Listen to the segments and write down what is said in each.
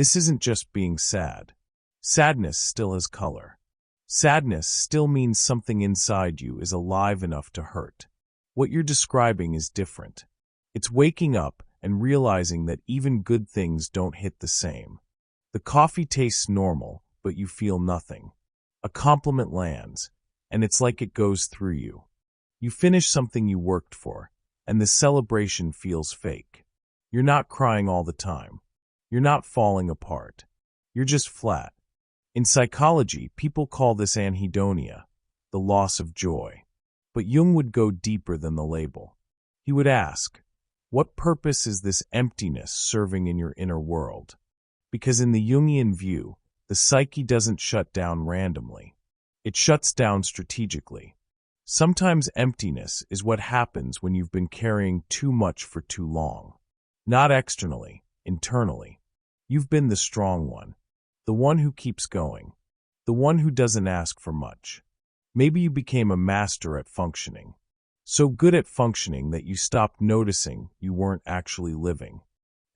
This isn't just being sad. Sadness still has color. Sadness still means something inside you is alive enough to hurt. What you're describing is different. It's waking up and realizing that even good things don't hit the same. The coffee tastes normal, but you feel nothing. A compliment lands, and it's like it goes through you. You finish something you worked for, and the celebration feels fake. You're not crying all the time. You're not falling apart. You're just flat. In psychology, people call this anhedonia, the loss of joy. But Jung would go deeper than the label. He would ask, what purpose is this emptiness serving in your inner world? Because in the Jungian view, the psyche doesn't shut down randomly. It shuts down strategically. Sometimes emptiness is what happens when you've been carrying too much for too long. Not externally, internally. You've been the strong one. The one who keeps going. The one who doesn't ask for much. Maybe you became a master at functioning. So good at functioning that you stopped noticing you weren't actually living.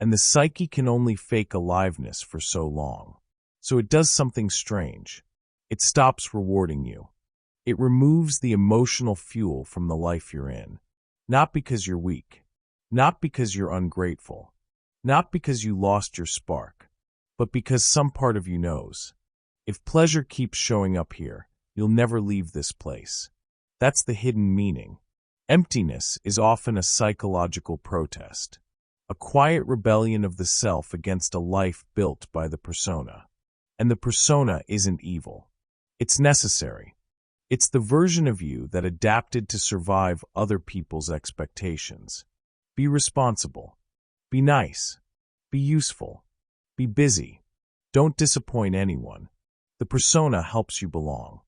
And the psyche can only fake aliveness for so long. So it does something strange. It stops rewarding you. It removes the emotional fuel from the life you're in. Not because you're weak. Not because you're ungrateful. Not because you lost your spark. But because some part of you knows. If pleasure keeps showing up here, you'll never leave this place. That's the hidden meaning. Emptiness is often a psychological protest. A quiet rebellion of the self against a life built by the persona. And the persona isn't evil. It's necessary. It's the version of you that adapted to survive other people's expectations. Be responsible. Be nice. Be useful. Be busy. Don't disappoint anyone. The persona helps you belong.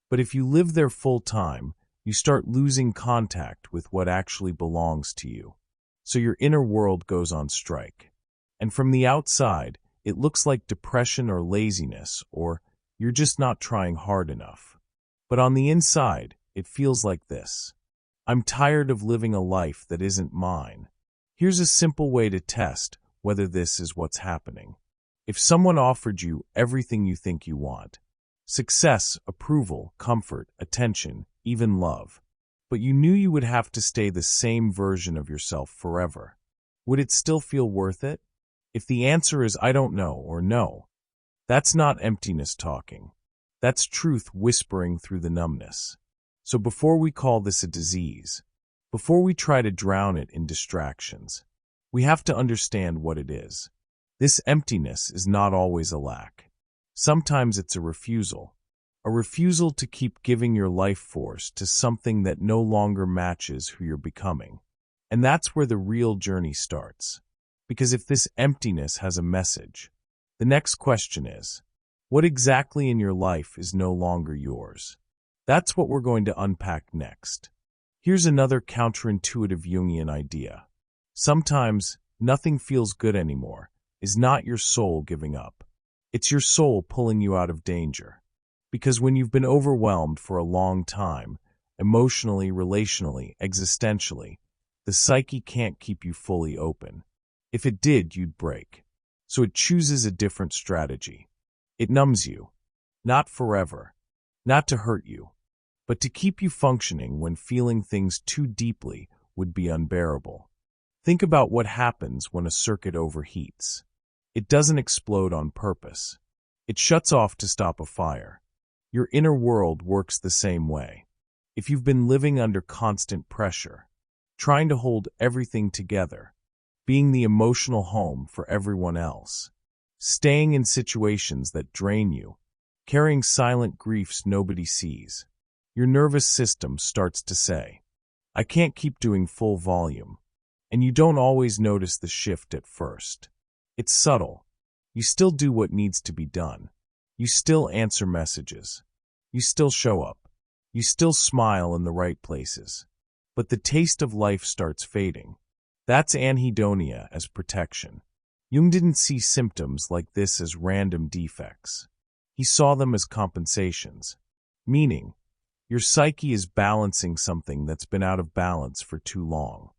But if you live there full time, you start losing contact with what actually belongs to you. So your inner world goes on strike. And from the outside, it looks like depression or laziness, or you're just not trying hard enough. But on the inside, it feels like this. I'm tired of living a life that isn't mine. Here's a simple way to test whether this is what's happening. If someone offered you everything you think you want, success, approval, comfort, attention, even love, but you knew you would have to stay the same version of yourself forever, would it still feel worth it? If the answer is I don't know or no, that's not emptiness talking. That's truth whispering through the numbness. So before we call this a disease, before we try to drown it in distractions, we have to understand what it is. This emptiness is not always a lack. Sometimes it's a refusal to keep giving your life force to something that no longer matches who you're becoming. And that's where the real journey starts. Because if this emptiness has a message, the next question is, what exactly in your life is no longer yours? That's what we're going to unpack next. Here's another counterintuitive Jungian idea. Sometimes nothing feels good anymore is not your soul giving up. It's your soul pulling you out of danger. Because when you've been overwhelmed for a long time, emotionally, relationally, existentially, the psyche can't keep you fully open. If it did, you'd break. So it chooses a different strategy. It numbs you. Not forever. Not to hurt you. But to keep you functioning when feeling things too deeply would be unbearable. Think about what happens when a circuit overheats. It doesn't explode on purpose. It shuts off to stop a fire. Your inner world works the same way. If you've been living under constant pressure, trying to hold everything together, being the emotional home for everyone else, staying in situations that drain you, carrying silent griefs nobody sees, your nervous system starts to say, I can't keep doing full volume. And you don't always notice the shift at first. It's subtle. You still do what needs to be done. You still answer messages. You still show up. You still smile in the right places. But the taste of life starts fading. That's anhedonia as protection. Jung didn't see symptoms like this as random defects. He saw them as compensations. Meaning, your psyche is balancing something that's been out of balance for too long.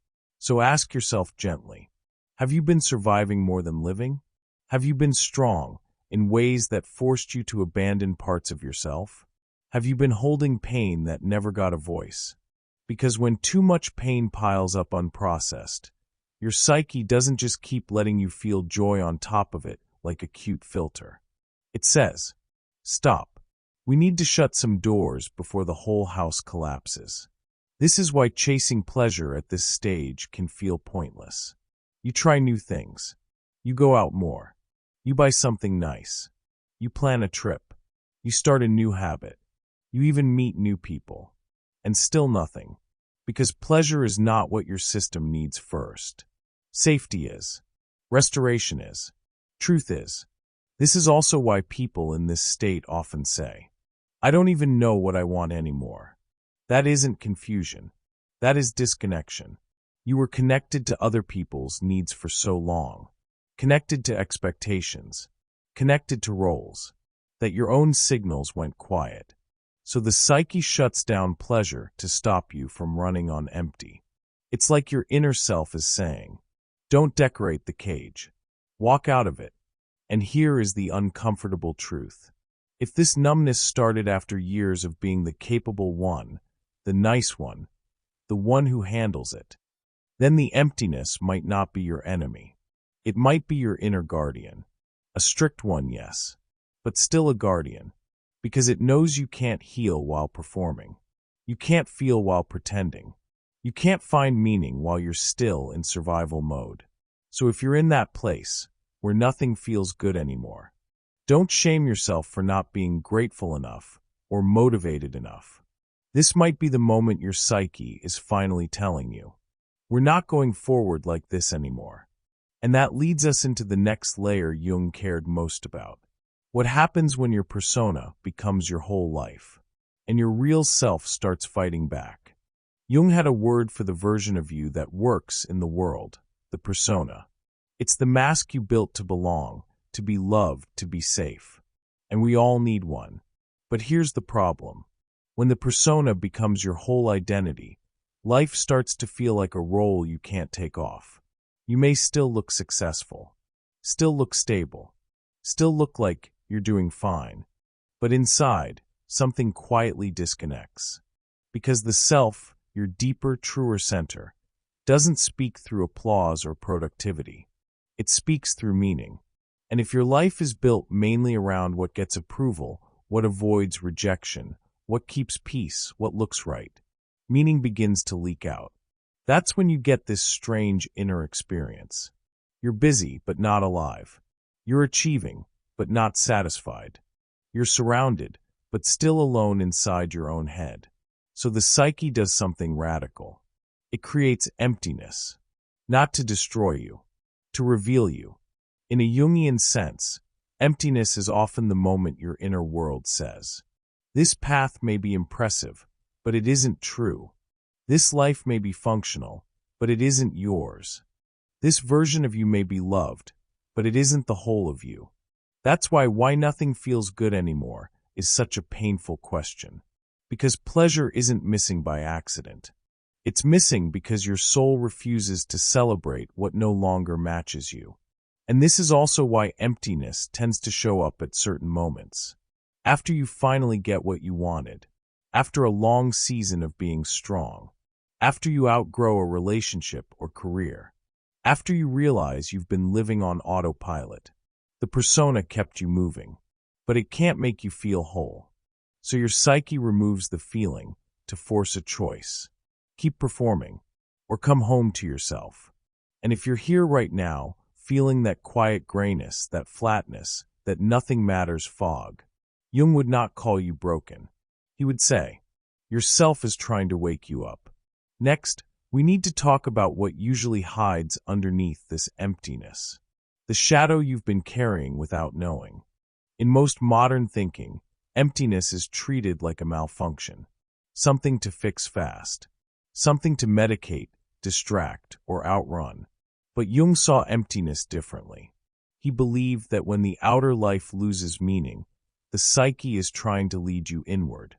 So ask yourself gently, have you been surviving more than living? Have you been strong in ways that forced you to abandon parts of yourself? Have you been holding pain that never got a voice? Because when too much pain piles up unprocessed, your psyche doesn't just keep letting you feel joy on top of it like a cute filter. It says, stop. We need to shut some doors before the whole house collapses. This is why chasing pleasure at this stage can feel pointless. You try new things. You go out more. You buy something nice. You plan a trip. You start a new habit. You even meet new people. And still nothing. Because pleasure is not what your system needs first. Safety is. Restoration is. Truth is. This is also why people in this state often say, I don't even know what I want anymore. That isn't confusion. That is disconnection. You were connected to other people's needs for so long. Connected to expectations. Connected to roles. That your own signals went quiet. So the psyche shuts down pleasure to stop you from running on empty. It's like your inner self is saying, don't decorate the cage. Walk out of it. And here is the uncomfortable truth. If this numbness started after years of being the capable one, the nice one, the one who handles it, then the emptiness might not be your enemy. It might be your inner guardian. A strict one, yes, but still a guardian. Because it knows you can't heal while performing. You can't feel while pretending. You can't find meaning while you're still in survival mode. So if you're in that place, where nothing feels good anymore, don't shame yourself for not being grateful enough or motivated enough. This might be the moment your psyche is finally telling you, we're not going forward like this anymore. And that leads us into the next layer Jung cared most about. What happens when your persona becomes your whole life, and your real self starts fighting back? Jung had a word for the version of you that works in the world, the persona. It's the mask you built to belong, to be loved, to be safe. And we all need one. But here's the problem. When the persona becomes your whole identity, life starts to feel like a role you can't take off. You may still look successful, still look stable, still look like you're doing fine, but inside, something quietly disconnects. Because the self, your deeper, truer center, doesn't speak through applause or productivity. It speaks through meaning. And if your life is built mainly around what gets approval, what avoids rejection, what keeps peace, what looks right, meaning begins to leak out. That's when you get this strange inner experience. You're busy, but not alive. You're achieving, but not satisfied. You're surrounded, but still alone inside your own head. So the psyche does something radical. It creates emptiness, not to destroy you, to reveal you. In a Jungian sense, emptiness is often the moment your inner world says, this path may be impressive, but it isn't true. This life may be functional, but it isn't yours. This version of you may be loved, but it isn't the whole of you. That's why nothing feels good anymore is such a painful question. Because pleasure isn't missing by accident. It's missing because your soul refuses to celebrate what no longer matches you. And this is also why emptiness tends to show up at certain moments. After you finally get what you wanted. After a long season of being strong. After you outgrow a relationship or career. After you realize you've been living on autopilot. The persona kept you moving, but it can't make you feel whole. So your psyche removes the feeling to force a choice. Keep performing, or come home to yourself. And if you're here right now, feeling that quiet grayness, that flatness, that nothing matters fog, Jung would not call you broken. He would say, your self is trying to wake you up. Next, we need to talk about what usually hides underneath this emptiness. The shadow you've been carrying without knowing. In most modern thinking, emptiness is treated like a malfunction. Something to fix fast. Something to medicate, distract, or outrun. But Jung saw emptiness differently. He believed that when the outer life loses meaning, the psyche is trying to lead you inward.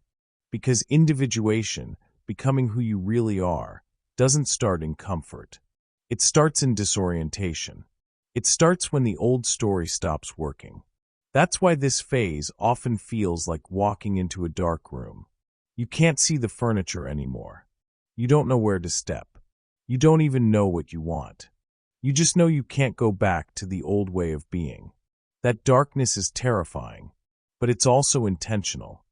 Because individuation, becoming who you really are, doesn't start in comfort. It starts in disorientation. It starts when the old story stops working. That's why this phase often feels like walking into a dark room. You can't see the furniture anymore. You don't know where to step. You don't even know what you want. You just know you can't go back to the old way of being. That darkness is terrifying, but it's also intentional.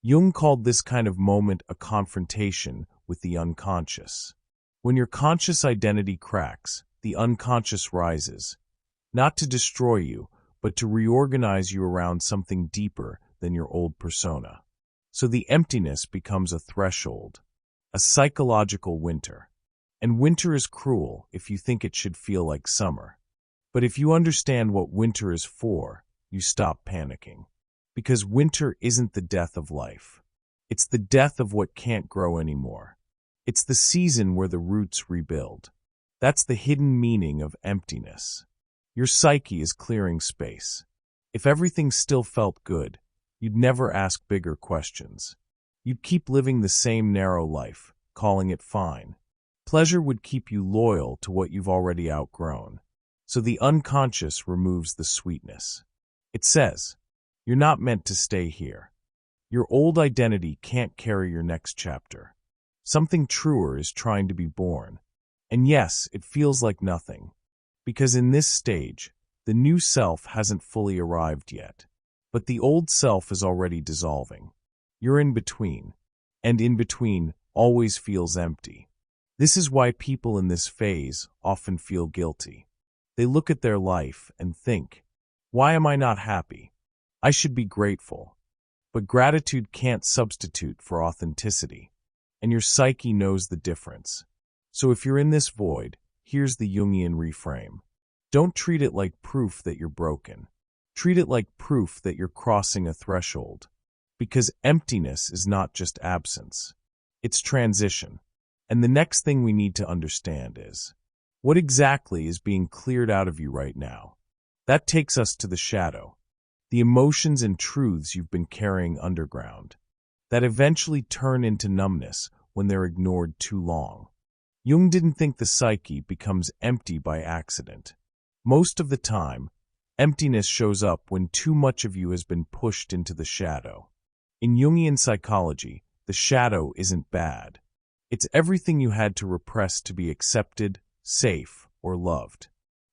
Jung called this kind of moment a confrontation with the unconscious. When your conscious identity cracks, the unconscious rises, not to destroy you, but to reorganize you around something deeper than your old persona. So the emptiness becomes a threshold, a psychological winter. And winter is cruel if you think it should feel like summer. But if you understand what winter is for, you stop panicking. Because winter isn't the death of life. It's the death of what can't grow anymore. It's the season where the roots rebuild. That's the hidden meaning of emptiness. Your psyche is clearing space. If everything still felt good, you'd never ask bigger questions. You'd keep living the same narrow life, calling it fine. Pleasure would keep you loyal to what you've already outgrown. So the unconscious removes the sweetness. It says, you're not meant to stay here. Your old identity can't carry your next chapter. Something truer is trying to be born. And yes, it feels like nothing. Because in this stage, the new self hasn't fully arrived yet. But the old self is already dissolving. You're in between. And in between always feels empty. This is why people in this phase often feel guilty. They look at their life and think, why am I not happy? I should be grateful. But gratitude can't substitute for authenticity. And your psyche knows the difference. So if you're in this void, here's the Jungian reframe. Don't treat it like proof that you're broken. Treat it like proof that you're crossing a threshold. Because emptiness is not just absence. It's transition. And the next thing we need to understand is, what exactly is being cleared out of you right now? That takes us to the shadow. The emotions and truths you've been carrying underground. That eventually turn into numbness when they're ignored too long. Jung didn't think the psyche becomes empty by accident. Most of the time, emptiness shows up when too much of you has been pushed into the shadow. In Jungian psychology, the shadow isn't bad. It's everything you had to repress to be accepted, safe, or loved.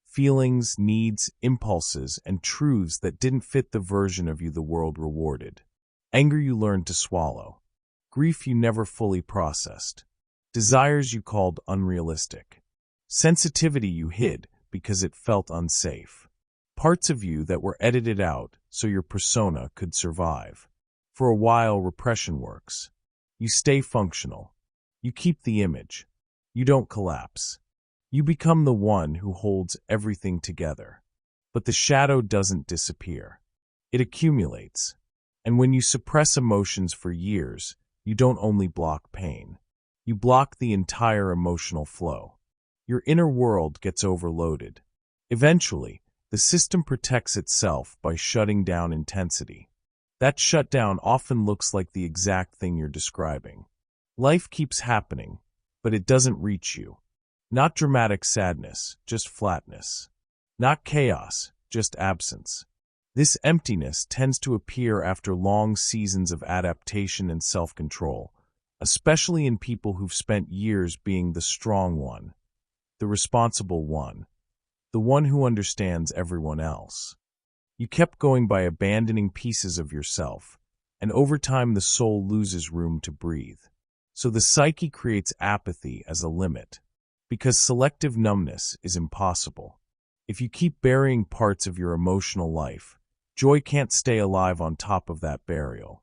Feelings, needs, impulses, and truths that didn't fit the version of you the world rewarded. Anger you learned to swallow. Grief you never fully processed. Desires you called unrealistic. Sensitivity you hid because it felt unsafe. Parts of you that were edited out so your persona could survive. For a while, repression works. You stay functional. You keep the image. You don't collapse. You become the one who holds everything together. But the shadow doesn't disappear. It accumulates. And when you suppress emotions for years, you don't only block pain. You block the entire emotional flow. Your inner world gets overloaded. Eventually, the system protects itself by shutting down intensity. That shutdown often looks like the exact thing you're describing. Life keeps happening, but it doesn't reach you. Not dramatic sadness, just flatness. Not chaos, just absence. This emptiness tends to appear after long seasons of adaptation and self-control, especially in people who've spent years being the strong one, the responsible one, the one who understands everyone else. You kept going by abandoning pieces of yourself, and over time the soul loses room to breathe. So the psyche creates apathy as a limit, because selective numbness is impossible. If you keep burying parts of your emotional life, joy can't stay alive on top of that burial.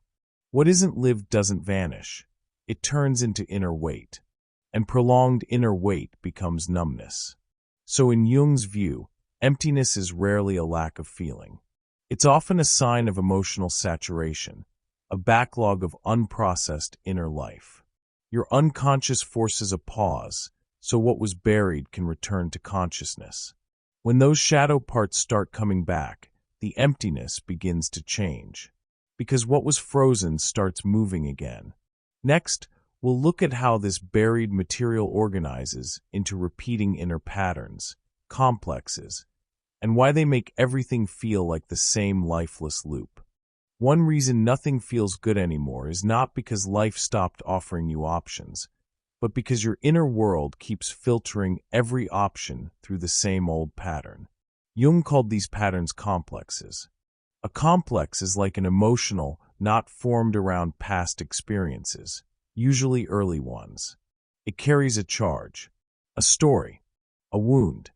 What isn't lived doesn't vanish. It turns into inner weight, and prolonged inner weight becomes numbness. So in Jung's view, emptiness is rarely a lack of feeling. It's often a sign of emotional saturation, a backlog of unprocessed inner life. Your unconscious forces a pause, so what was buried can return to consciousness. When those shadow parts start coming back, the emptiness begins to change. Because what was frozen starts moving again. Next, we'll look at how this buried material organizes into repeating inner patterns, complexes, and why they make everything feel like the same lifeless loop. One reason nothing feels good anymore is not because life stopped offering you options, but because your inner world keeps filtering every option through the same old pattern. Jung called these patterns complexes. A complex is like an emotional knot formed around past experiences, usually early ones. It carries a charge, a story, a wound,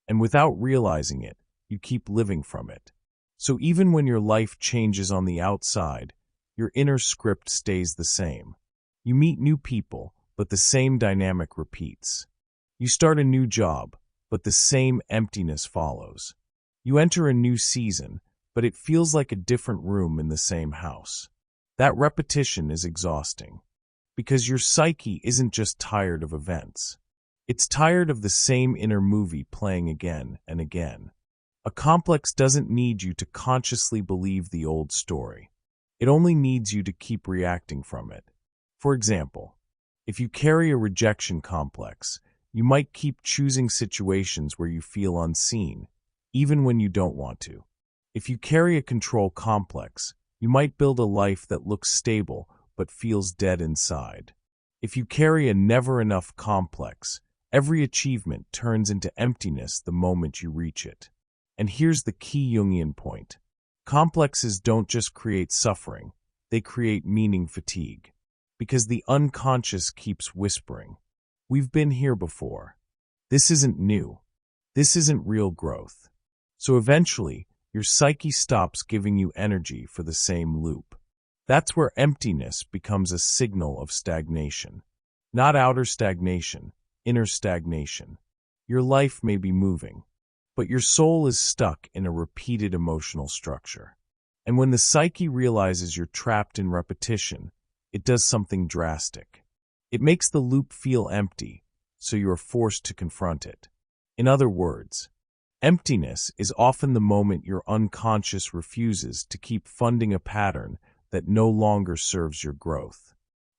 and without realizing it, you keep living from it. So even when your life changes on the outside, your inner script stays the same. You meet new people, but the same dynamic repeats. You start a new job, but the same emptiness follows. You enter a new season, but it feels like a different room in the same house. That repetition is exhausting, because your psyche isn't just tired of events. It's tired of the same inner movie playing again and again. A complex doesn't need you to consciously believe the old story. It only needs you to keep reacting from it. For example, if you carry a rejection complex, you might keep choosing situations where you feel unseen, even when you don't want to. If you carry a control complex, you might build a life that looks stable but feels dead inside. If you carry a never enough complex, every achievement turns into emptiness the moment you reach it. And here's the key Jungian point. Complexes don't just create suffering, they create meaning fatigue. Because the unconscious keeps whispering, "We've been here before. This isn't new. This isn't real growth." So eventually, your psyche stops giving you energy for the same loop. That's where emptiness becomes a signal of stagnation. Not outer stagnation, inner stagnation. Your life may be moving, but your soul is stuck in a repeated emotional structure. And when the psyche realizes you're trapped in repetition, it does something drastic. It makes the loop feel empty, so you are forced to confront it. In other words, emptiness is often the moment your unconscious refuses to keep funding a pattern that no longer serves your growth.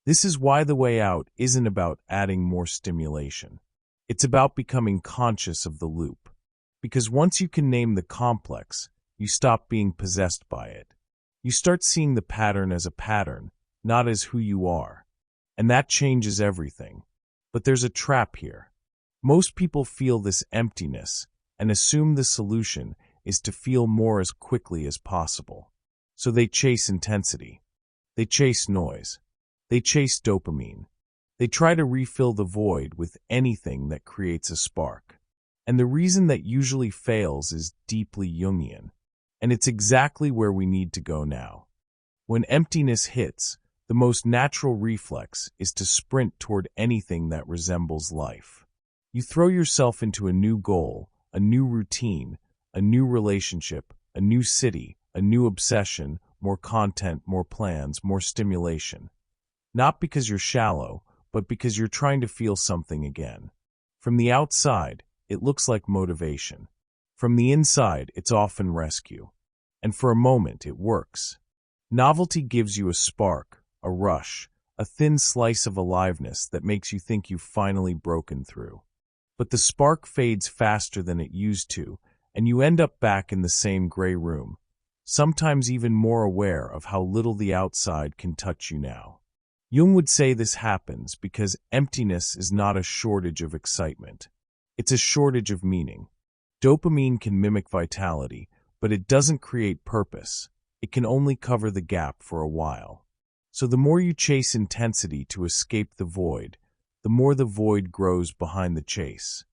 This is why the way out isn't about adding more stimulation. It's about becoming conscious of the loop. Because once you can name the complex, you stop being possessed by it. You start seeing the pattern as a pattern, not as who you are. And that changes everything. But there's a trap here. Most people feel this emptiness and assume the solution is to feel more as quickly as possible. So they chase intensity. They chase noise. They chase dopamine. They try to refill the void with anything that creates a spark. And the reason that usually fails is deeply Jungian. And it's exactly where we need to go now. When emptiness hits, the most natural reflex is to sprint toward anything that resembles life. You throw yourself into a new goal, a new routine, a new relationship, a new city, a new obsession, more content, more plans, more stimulation. Not because you're shallow, but because you're trying to feel something again. From the outside, it looks like motivation. From the inside, it's often rescue. And for a moment, it works. Novelty gives you a spark, a rush, a thin slice of aliveness that makes you think you've finally broken through. But the spark fades faster than it used to, and you end up back in the same gray room, sometimes even more aware of how little the outside can touch you now. Jung would say this happens because emptiness is not a shortage of excitement. It's a shortage of meaning. Dopamine can mimic vitality, but it doesn't create purpose. It can only cover the gap for a while. So the more you chase intensity to escape the void, the more the void grows behind the chase.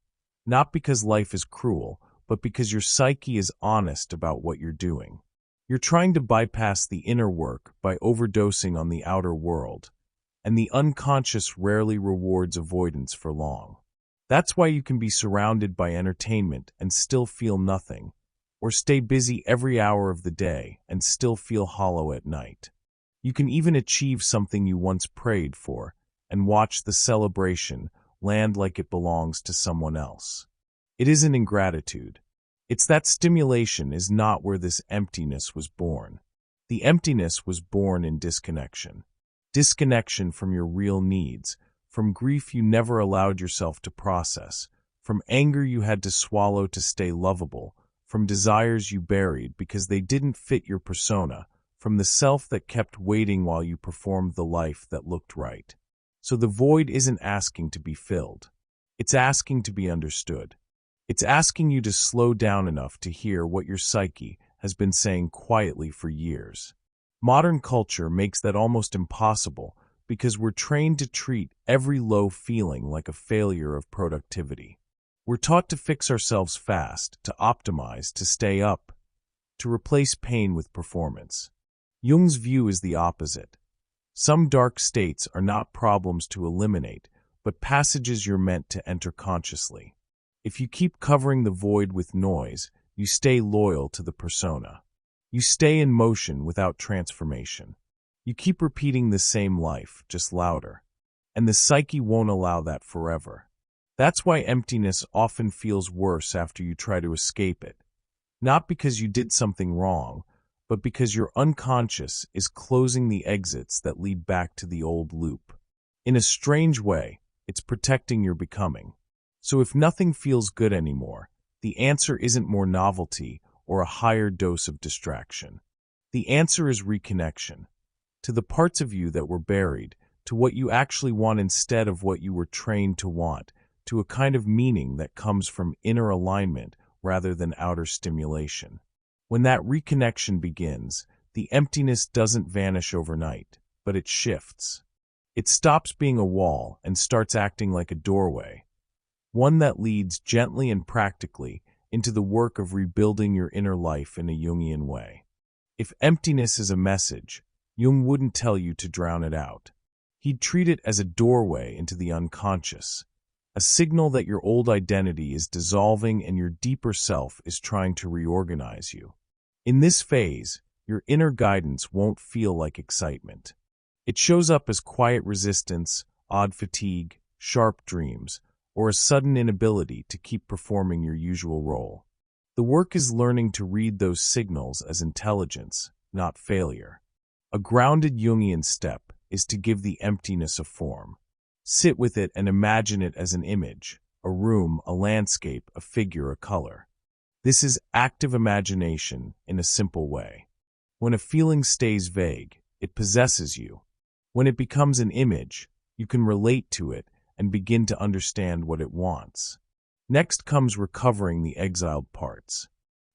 Not because life is cruel, but because your psyche is honest about what you're doing. You're trying to bypass the inner work by overdosing on the outer world, and the unconscious rarely rewards avoidance for long. That's why you can be surrounded by entertainment and still feel nothing, or stay busy every hour of the day and still feel hollow at night. You can even achieve something you once prayed for and watch the celebration land like it belongs to someone else. It isn't ingratitude. It's that stimulation is not where this emptiness was born. The emptiness was born in disconnection. Disconnection from your real needs, from grief you never allowed yourself to process, from anger you had to swallow to stay lovable, from desires you buried because they didn't fit your persona, from the self that kept waiting while you performed the life that looked right. So the void isn't asking to be filled. It's asking to be understood. It's asking you to slow down enough to hear what your psyche has been saying quietly for years. Modern culture makes that almost impossible because we're trained to treat every low feeling like a failure of productivity. We're taught to fix ourselves fast, to optimize, to stay up, to replace pain with performance. Jung's view is the opposite. Some dark states are not problems to eliminate, but passages you're meant to enter consciously. If you keep covering the void with noise, you stay loyal to the persona. You stay in motion without transformation. You keep repeating the same life, just louder. And the psyche won't allow that forever. That's why emptiness often feels worse after you try to escape it. Not because you did something wrong, but because your unconscious is closing the exits that lead back to the old loop. In a strange way, it's protecting your becoming. So if nothing feels good anymore, the answer isn't more novelty or a higher dose of distraction. The answer is reconnection, to the parts of you that were buried, to what you actually want instead of what you were trained to want, to a kind of meaning that comes from inner alignment rather than outer stimulation. When that reconnection begins, the emptiness doesn't vanish overnight, but it shifts. It stops being a wall and starts acting like a doorway, one that leads gently and practically into the work of rebuilding your inner life in a Jungian way. If emptiness is a message, Jung wouldn't tell you to drown it out. He'd treat it as a doorway into the unconscious, a signal that your old identity is dissolving and your deeper self is trying to reorganize you. In this phase, your inner guidance won't feel like excitement. It shows up as quiet resistance, odd fatigue, sharp dreams, or a sudden inability to keep performing your usual role. The work is learning to read those signals as intelligence, not failure. A grounded Jungian step is to give the emptiness a form. Sit with it and imagine it as an image, a room, a landscape, a figure, a color. This is active imagination in a simple way. When a feeling stays vague, it possesses you. When it becomes an image, you can relate to it and begin to understand what it wants. Next comes recovering the exiled parts.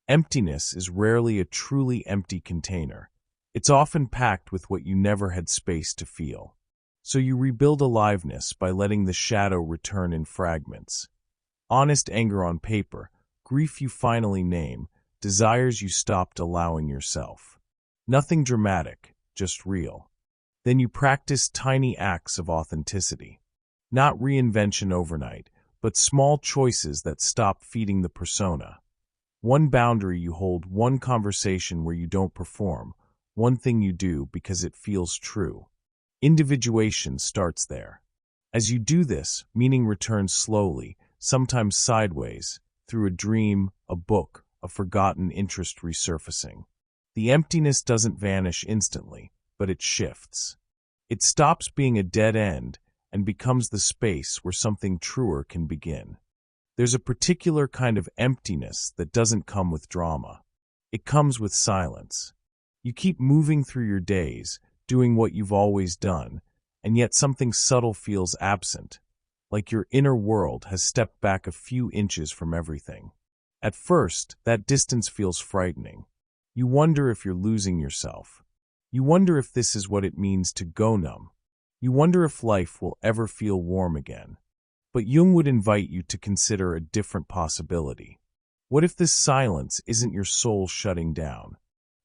Emptiness is rarely a truly empty container. It's often packed with what you never had space to feel. So you rebuild aliveness by letting the shadow return in fragments. Honest anger on paper, grief you finally name, desires you stopped allowing yourself. Nothing dramatic, just real. Then you practice tiny acts of authenticity. Not reinvention overnight, but small choices that stop feeding the persona. One boundary you hold, one conversation where you don't perform, one thing you do because it feels true. Individuation starts there. As you do this, meaning returns slowly, sometimes sideways, through a dream, a book, a forgotten interest resurfacing. The emptiness doesn't vanish instantly, but it shifts. It stops being a dead end and becomes the space where something truer can begin. There's a particular kind of emptiness that doesn't come with drama. It comes with silence. You keep moving through your days, doing what you've always done, and yet something subtle feels absent, like your inner world has stepped back a few inches from everything. At first, that distance feels frightening. You wonder if you're losing yourself. You wonder if this is what it means to go numb. You wonder if life will ever feel warm again. But Jung would invite you to consider a different possibility. What if this silence isn't your soul shutting down,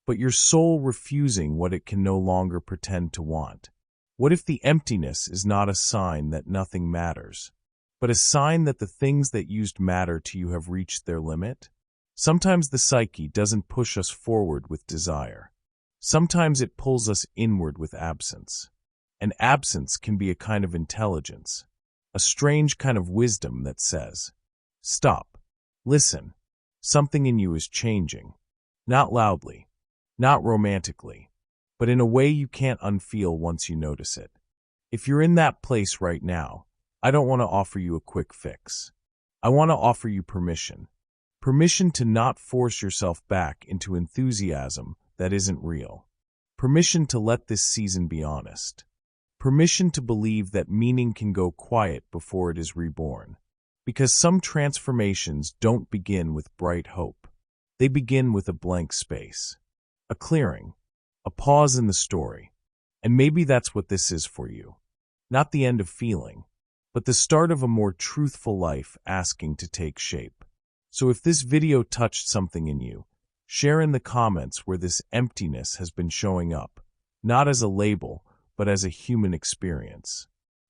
but your soul refusing what it can no longer pretend to want? What if the emptiness is not a sign that nothing matters, but a sign that the things that used to matter to you have reached their limit? Sometimes the psyche doesn't push us forward with desire. Sometimes it pulls us inward with absence. And absence can be a kind of intelligence, a strange kind of wisdom that says, stop, listen, something in you is changing. Not loudly, not romantically, but in a way you can't unfeel once you notice it. If you're in that place right now, I don't want to offer you a quick fix. I want to offer you permission. Permission to not force yourself back into enthusiasm that isn't real. Permission to let this season be honest. Permission to believe that meaning can go quiet before it is reborn. Because some transformations don't begin with bright hope. They begin with a blank space. A clearing. A pause in the story. And maybe that's what this is for you. Not the end of feeling, but the start of a more truthful life asking to take shape. So if this video touched something in you, share in the comments where this emptiness has been showing up, not as a label, but as a human experience.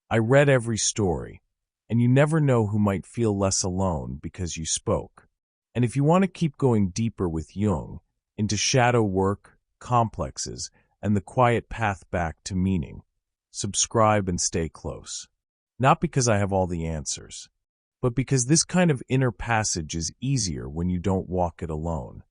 I read every story, and you never know who might feel less alone because you spoke. And if you want to keep going deeper with Jung, into shadow work, complexes, and the quiet path back to meaning, subscribe and stay close. Not because I have all the answers, but because this kind of inner passage is easier when you don't walk it alone.